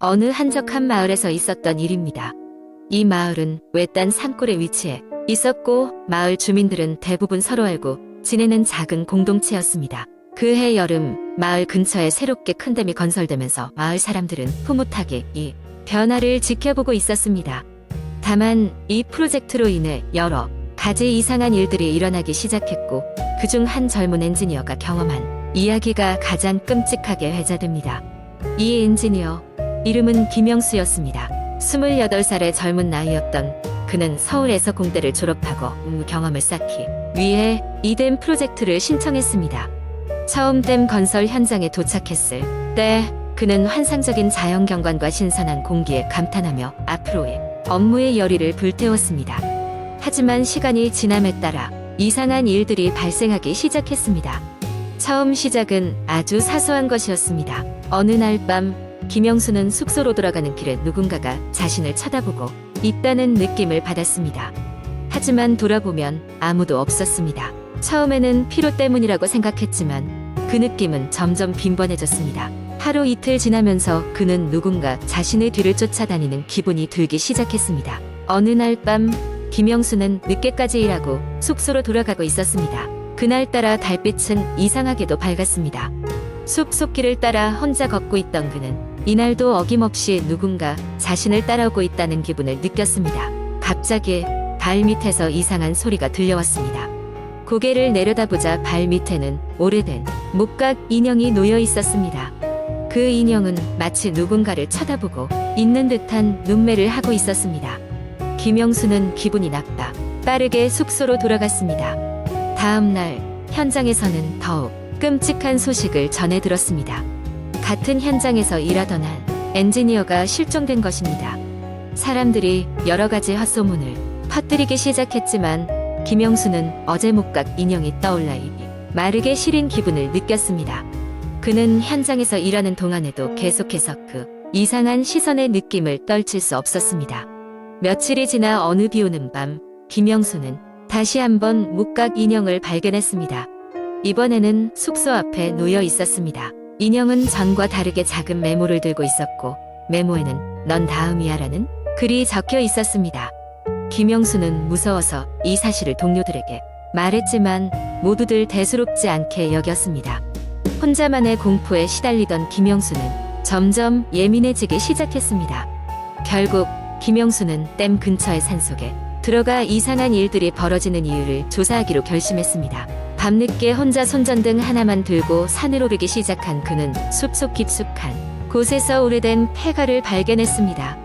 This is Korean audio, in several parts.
어느 한적한 마을에서 있었던 일입니다. 이 마을은 외딴 산골에 위치해 있었고 마을 주민들은 대부분 서로 알고 지내는 작은 공동체였습니다. 그해 여름 마을 근처에 새롭게 큰 댐이 건설되면서 마을 사람들은 흐뭇하게 이 변화를 지켜보고 있었습니다. 다만 이 프로젝트로 인해 여러 가지 이상한 일들이 일어나기 시작했고 그중 한 젊은 엔지니어가 경험한 이야기가 가장 끔찍하게 회자됩니다. 이 엔지니어 이름은 김영수였습니다. 28살의 젊은 나이였던 그는 서울에서 공대를 졸업하고 경험을 쌓기 위해 이 댐 프로젝트를 신청했습니다. 처음 댐 건설 현장에 도착했을 때 그는 환상적인 자연경관과 신선한 공기에 감탄하며 앞으로의 업무의 열의를 불태웠습니다. 하지만 시간이 지남에 따라 이상한 일들이 발생하기 시작했습니다. 처음 시작은 아주 사소한 것이었습니다. 어느 날 밤 김영수는 숙소로 돌아가는 길에 누군가가 자신을 쳐다보고 있다는 느낌을 받았습니다. 하지만 돌아보면 아무도 없었습니다. 처음에는 피로 때문이라고 생각했지만 그 느낌은 점점 빈번해졌습니다. 하루 이틀 지나면서 그는 누군가 자신의 뒤를 쫓아다니는 기분이 들기 시작했습니다. 어느 날 밤 김영수는 늦게까지 일하고 숙소로 돌아가고 있었습니다. 그날따라 달빛은 이상하게도 밝았습니다. 숲속길을 따라 혼자 걷고 있던 그는 이날도 어김없이 누군가 자신을 따라오고 있다는 기분을 느꼈습니다. 갑자기 발 밑에서 이상한 소리가 들려왔습니다. 고개를 내려다보자 발 밑에는 오래된 목각 인형이 놓여 있었습니다. 그 인형은 마치 누군가를 쳐다보고 있는 듯한 눈매를 하고 있었습니다. 김영수는 기분이 나빠 빠르게 숙소로 돌아갔습니다. 다음 날 현장에서는 더욱 끔찍한 소식을 전해 들었습니다. 같은 현장에서 일하던 한 엔지니어가 실종된 것입니다. 사람들이 여러 가지 헛소문을 퍼뜨리기 시작했지만 김영수는 어제 목각 인형이 떠올라 마르게 시린 기분을 느꼈습니다. 그는 현장에서 일하는 동안에도 계속해서 그 이상한 시선의 느낌을 떨칠 수 없었습니다. 며칠이 지나 어느 비오는 밤 김영수는 다시 한번 목각 인형을 발견했습니다. 이번에는 숙소 앞에 놓여 있었습니다. 인형은 전과 다르게 작은 메모를 들고 있었고 메모에는 넌 다음이야라는 글이 적혀 있었습니다. 김영수는 무서워서 이 사실을 동료들에게 말했지만 모두들 대수롭지 않게 여겼습니다. 혼자만의 공포에 시달리던 김영수는 점점 예민해지기 시작했습니다. 결국 김영수는 댐 근처의 산속에 들어가 이상한 일들이 벌어지는 이유를 조사하기로 결심했습니다. 밤늦게 혼자 손전등 하나만 들고 산을 오르기 시작한 그는 숲속 깊숙한 곳에서 오래된 폐가를 발견했습니다.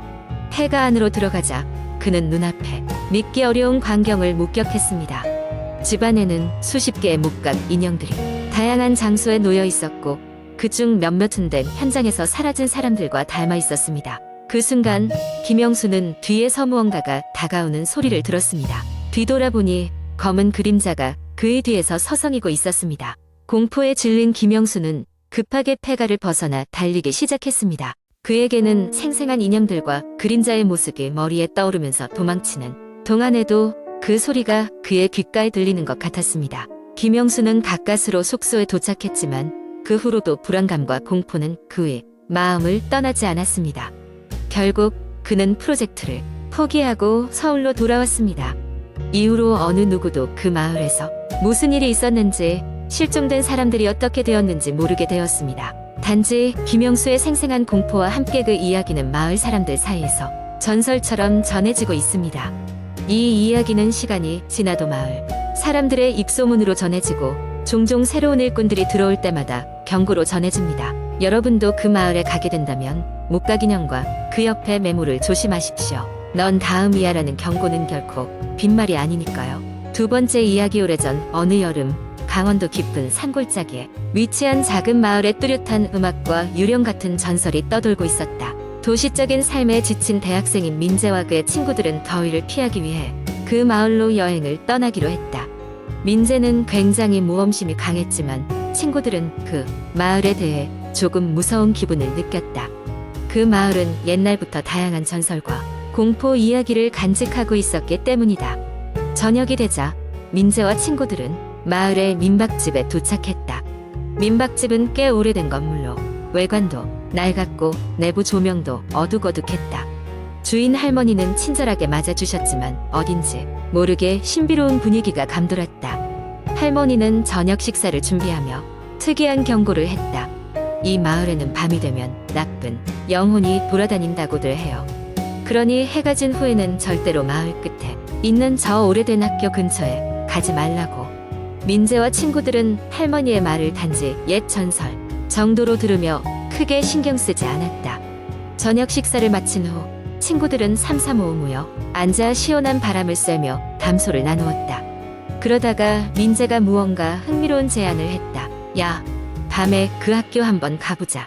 폐가 안으로 들어가자 그는 눈앞에 믿기 어려운 광경을 목격했습니다. 집안에는 수십 개의 목각 인형들이 다양한 장소에 놓여 있었고 그중 몇몇은 된 현장에서 사라진 사람들과 닮아 있었습니다. 그 순간 김영수는 뒤에서 무언가가 다가오는 소리를 들었습니다. 뒤돌아보니 검은 그림자가 그의 뒤에서 서성이고 있었습니다. 공포에 질린 김영수는 급하게 폐가를 벗어나 달리기 시작했습니다. 그에게는 생생한 인형들과 그림자의 모습이 머리에 떠오르면서 도망치는 동안에도 그 소리가 그의 귓가에 들리는 것 같았습니다. 김영수는 가까스로 숙소에 도착했지만 그 후로도 불안감과 공포는 그의 마음을 떠나지 않았습니다. 결국 그는 프로젝트를 포기하고 서울로 돌아왔습니다. 이후로 어느 누구도 그 마을에서 무슨 일이 있었는지 실종된 사람들이 어떻게 되었는지 모르게 되었습니다. 단지 김영수의 생생한 공포와 함께 그 이야기는 마을 사람들 사이에서 전설처럼 전해지고 있습니다. 이 이야기는 시간이 지나도 마을 사람들의 입소문으로 전해지고 종종 새로운 일꾼들이 들어올 때마다 경고로 전해집니다. 여러분도 그 마을에 가게 된다면 목각인형과 그 옆에 메모를 조심하십시오. 넌 다음이야라는 경고는 결코 빈말이 아니니까요. 두 번째 이야기. 오래전 어느 여름 강원도 깊은 산골짜기에 위치한 작은 마을에 뚜렷한 음악과 유령 같은 전설이 떠돌고 있었다. 도시적인 삶에 지친 대학생인 민재와 그의 친구들은 더위를 피하기 위해 그 마을로 여행을 떠나기로 했다. 민재는 굉장히 모험심이 강했지만 친구들은 그 마을에 대해 조금 무서운 기분을 느꼈다. 그 마을은 옛날부터 다양한 전설과 공포 이야기를 간직하고 있었기 때문이다. 저녁이 되자 민재와 친구들은 마을의 민박집에 도착했다. 민박집은 꽤 오래된 건물로 외관도 낡았고 내부 조명도 어둑어둑했다. 주인 할머니는 친절하게 맞아주셨지만 어딘지 모르게 신비로운 분위기가 감돌았다. 할머니는 저녁 식사를 준비하며 특이한 경고를 했다. 이 마을에는 밤이 되면 나쁜 영혼이 돌아다닌다고들 해요. 그러니 해가 진 후에는 절대로 마을 끝에 있는 저 오래된 학교 근처에 가지 말라고. 민재와 친구들은 할머니의 말을 단지 옛 전설 정도로 들으며 크게 신경 쓰지 않았다. 저녁 식사를 마친 후 친구들은 삼삼오오 모여 앉아 시원한 바람을 쐬며 담소를 나누었다. 그러다가 민재가 무언가 흥미로운 제안을 했다. 야, 밤에 그 학교 한번 가보자.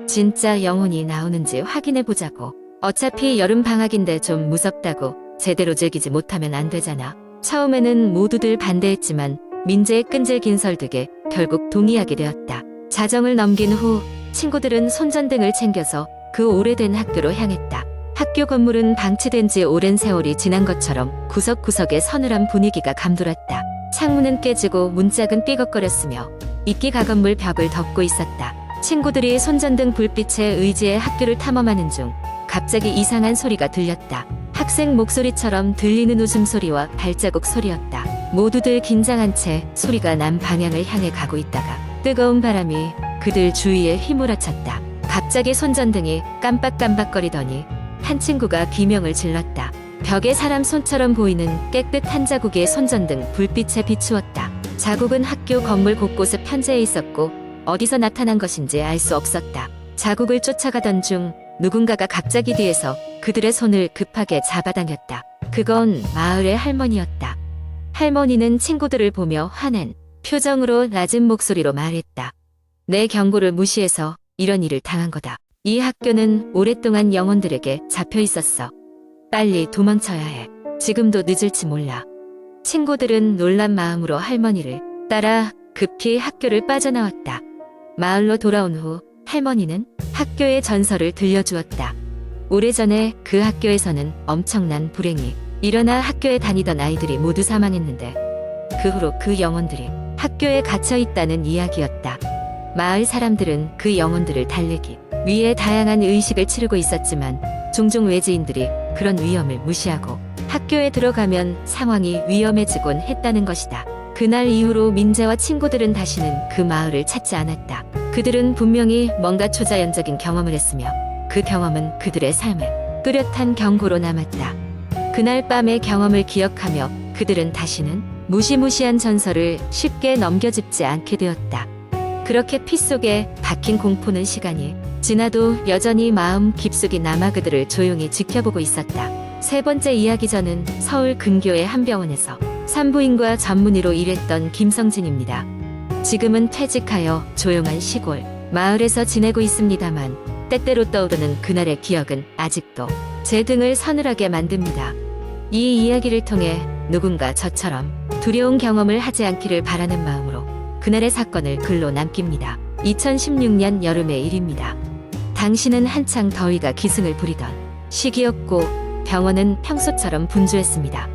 진짜 영혼이 나오는지 확인해 보자고. 어차피 여름 방학인데 좀 무섭다고 제대로 즐기지 못하면 안 되잖아. 처음에는 모두들 반대했지만 민재의 끈질긴 설득에 결국 동의하게 되었다. 자정을 넘긴 후 친구들은 손전등을 챙겨서 그 오래된 학교로 향했다. 학교 건물은 방치된 지 오랜 세월이 지난 것처럼 구석구석에 서늘한 분위기가 감돌았다. 창문은 깨지고 문짝은 삐걱거렸으며 이끼 가건물 벽을 덮고 있었다. 친구들이 손전등 불빛에 의지해 학교를 탐험하는 중 갑자기 이상한 소리가 들렸다. 학생 목소리처럼 들리는 웃음소리와 발자국 소리였다. 모두들 긴장한 채 소리가 난 방향을 향해 가고 있다가 뜨거운 바람이 그들 주위에 휘몰아쳤다. 갑자기 손전등이 깜빡깜빡거리더니 한 친구가 비명을 질렀다. 벽에 사람 손처럼 보이는 깨끗한 자국의 손전등 불빛에 비추었다. 자국은 학교 건물 곳곳에 편재해 있었고 어디서 나타난 것인지 알 수 없었다. 자국을 쫓아가던 중 누군가가 갑자기 뒤에서 그들의 손을 급하게 잡아당겼다. 그건 마을의 할머니였다. 할머니는 친구들을 보며 화낸 표정으로 낮은 목소리로 말했다. 내 경고를 무시해서 이런 일을 당한 거다. 이 학교는 오랫동안 영혼들에게 잡혀 있었어. 빨리 도망쳐야 해. 지금도 늦을지 몰라. 친구들은 놀란 마음으로 할머니를 따라 급히 학교를 빠져나왔다. 마을로 돌아온 후 할머니는 학교의 전설을 들려주었다. 오래전에 그 학교에서는 엄청난 불행이 일어나 학교에 다니던 아이들이 모두 사망했는데 그 후로 그 영혼들이 학교에 갇혀 있다는 이야기였다. 마을 사람들은 그 영혼들을 달래기 위해 다양한 의식을 치르고 있었지만 종종 외지인들이 그런 위험을 무시하고 학교에 들어가면 상황이 위험해지곤 했다는 것이다. 그날 이후로 민재와 친구들은 다시는 그 마을을 찾지 않았다. 그들은 분명히 뭔가 초자연적인 경험을 했으며 그 경험은 그들의 삶에 뚜렷한 경고로 남았다. 그날 밤의 경험을 기억하며 그들은 다시는 무시무시한 전설을 쉽게 넘겨짚지 않게 되었다. 그렇게 피 속에 박힌 공포는 시간이 지나도 여전히 마음 깊숙이 남아 그들을 조용히 지켜보고 있었다. 세 번째 이야기. 저는 서울 근교의 한 병원에서 산부인과 전문의로 일했던 김성진입니다. 지금은 퇴직하여 조용한 시골 마을에서 지내고 있습니다만 때때로 떠오르는 그날의 기억은 아직도 제 등을 서늘하게 만듭니다. 이 이야기를 통해 누군가 저처럼 두려운 경험을 하지 않기를 바라는 마음으로 그날의 사건을 글로 남깁니다. 2016년 여름의 일입니다. 당시는 한창 더위가 기승을 부리던 시기였고 병원은 평소처럼 분주했습니다.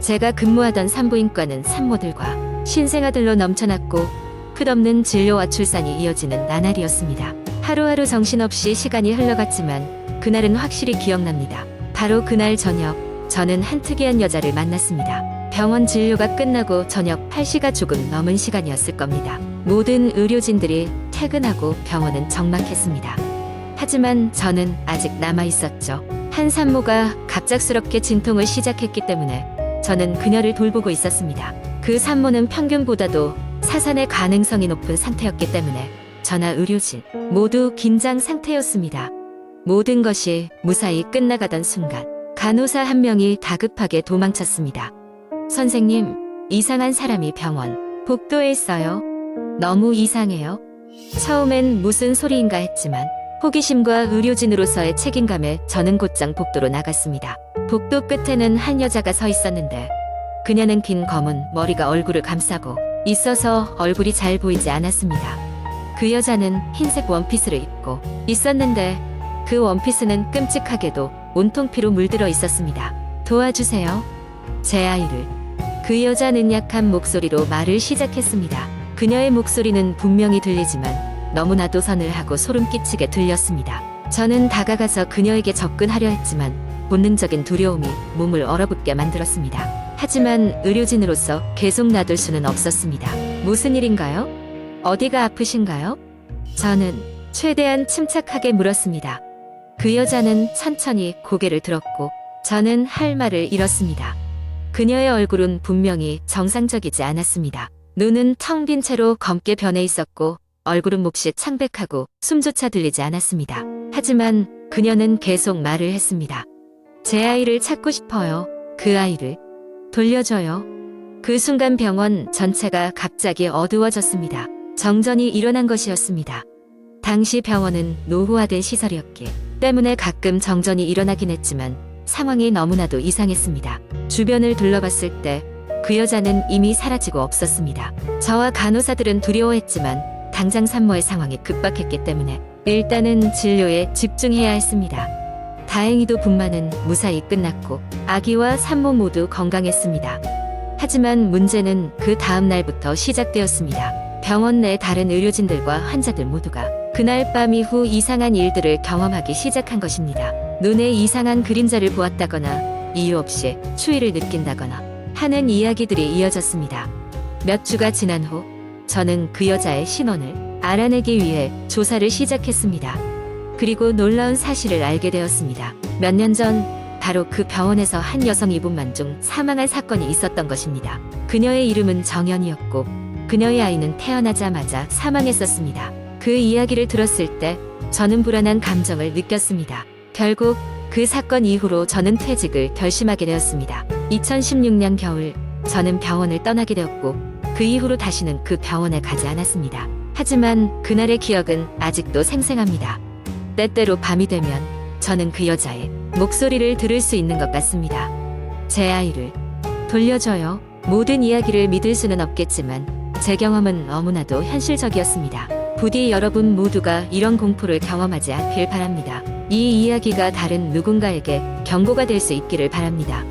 제가 근무하던 산부인과는 산모들과 신생아들로 넘쳐났고 끝없는 진료와 출산이 이어지는 나날이었습니다. 하루하루 정신없이 시간이 흘러갔지만 그날은 확실히 기억납니다. 바로 그날 저녁 저는 한 특이한 여자를 만났습니다. 병원 진료가 끝나고 저녁 8시가 조금 넘은 시간이었을 겁니다. 모든 의료진들이 퇴근하고 병원은 적막했습니다. 하지만 저는 아직 남아있었죠. 한 산모가 갑작스럽게 진통을 시작했기 때문에 저는 그녀를 돌보고 있었습니다. 그 산모는 평균보다도 사산의 가능성이 높은 상태였기 때문에 저나 의료진 모두 긴장 상태였습니다. 모든 것이 무사히 끝나가던 순간 간호사 한 명이 다급하게 도망쳤습니다. 선생님, 이상한 사람이 병원 복도에 있어요. 너무 이상해요. 처음엔 무슨 소리인가 했지만 호기심과 의료진으로서의 책임감에 저는 곧장 복도로 나갔습니다. 복도 끝에는 한 여자가 서 있었는데 그녀는 긴 검은 머리가 얼굴을 감싸고 있어서 얼굴이 잘 보이지 않았습니다. 그 여자는 흰색 원피스를 입고 있었는데 그 원피스는 끔찍하게도 온통 피로 물들어 있었습니다. 도와주세요. 제 아이를. 그 여자는 약한 목소리로 말을 시작했습니다. 그녀의 목소리는 분명히 들리지만 너무나도 서늘하고 소름 끼치게 들렸습니다. 저는 다가가서 그녀에게 접근하려 했지만 본능적인 두려움이 몸을 얼어붙게 만들었습니다. 하지만 의료진으로서 계속 놔둘 수는 없었습니다. 무슨 일인가요? 어디가 아프신가요? 저는 최대한 침착하게 물었습니다. 그 여자는 천천히 고개를 들었고 저는 할 말을 잃었습니다. 그녀의 얼굴은 분명히 정상적이지 않았습니다. 눈은 텅 빈 채로 검게 변해 있었고 얼굴은 몹시 창백하고 숨조차 들리지 않았습니다. 하지만 그녀는 계속 말을 했습니다. 제 아이를 찾고 싶어요. 그 아이를 돌려줘요. 그 순간 병원 전체가 갑자기 어두워졌습니다. 정전이 일어난 것이었습니다. 당시 병원은 노후화된 시설이었기 때문에 가끔 정전이 일어나긴 했지만 상황이 너무나도 이상했습니다. 주변을 둘러봤을 때 그 여자는 이미 사라지고 없었습니다. 저와 간호사들은 두려워했지만 당장 산모의 상황이 급박했기 때문에 일단은 진료에 집중해야 했습니다. 다행히도 분만은 무사히 끝났고 아기와 산모 모두 건강했습니다. 하지만 문제는 그 다음 날부터 시작되었습니다. 병원 내 다른 의료진들과 환자들 모두가 그날 밤 이후 이상한 일들을 경험하기 시작한 것입니다. 눈에 이상한 그림자를 보았다거나 이유 없이 추위를 느낀다거나 하는 이야기들이 이어졌습니다. 몇 주가 지난 후 저는 그 여자의 신원을 알아내기 위해 조사를 시작했습니다. 그리고 놀라운 사실을 알게 되었습니다. 몇 년 전 바로 그 병원에서 한 여성 이분만 중 사망한 사건이 있었던 것입니다. 그녀의 이름은 정연이었고 그녀의 아이는 태어나자마자 사망했었습니다. 그 이야기를 들었을 때 저는 불안한 감정을 느꼈습니다. 결국 그 사건 이후로 저는 퇴직을 결심하게 되었습니다. 2016년 겨울 저는 병원을 떠나게 되었고 그 이후로 다시는 그 병원에 가지 않았습니다. 하지만 그날의 기억은 아직도 생생합니다. 때때로 밤이 되면 저는 그 여자의 목소리를 들을 수 있는 것 같습니다. 제 아이를 돌려줘요. 모든 이야기를 믿을 수는 없겠지만 제 경험은 너무나도 현실적이었습니다. 부디 여러분 모두가 이런 공포를 경험하지 않길 바랍니다. 이 이야기가 다른 누군가에게 경고가 될 수 있기를 바랍니다.